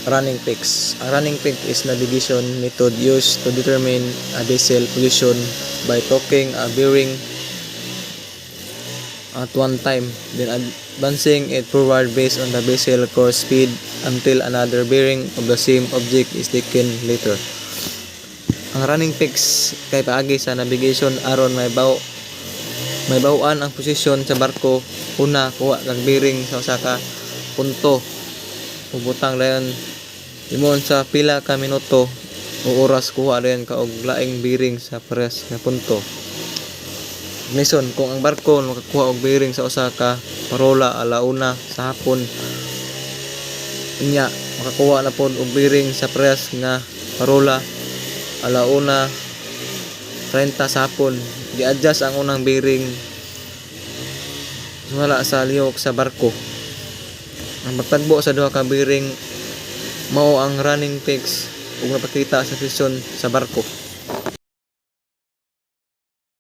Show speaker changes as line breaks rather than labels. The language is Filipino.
running peaks. Ang running peak is navigation method used to determine a vessel position by torquing a bearing at one time, then advancing it forward based on the vessel course speed until another bearing of the same object is taken later. Ang running peaks kay paagi sa navigation aron may bawaan ang posisyon sa barko. Una, kuha kag bearing sa usa ka punto. Ubutang dayon imong sa pila ka minuto o oras kuha dayon ka og laing bearing sa pares nga punto. Nison, kung ang barko makakuha og bearing sa usa ka parola alauna sa hapon, inya makakuha na pod og bearing sa pares nga parola alauna 30 sa hapon. Gi-adjust ang unang bearing sumala sa lihok sa barko. Ang pagtagbo sa duha ka bearing mao ang running peaks ug napakita sa posisyon sa barko.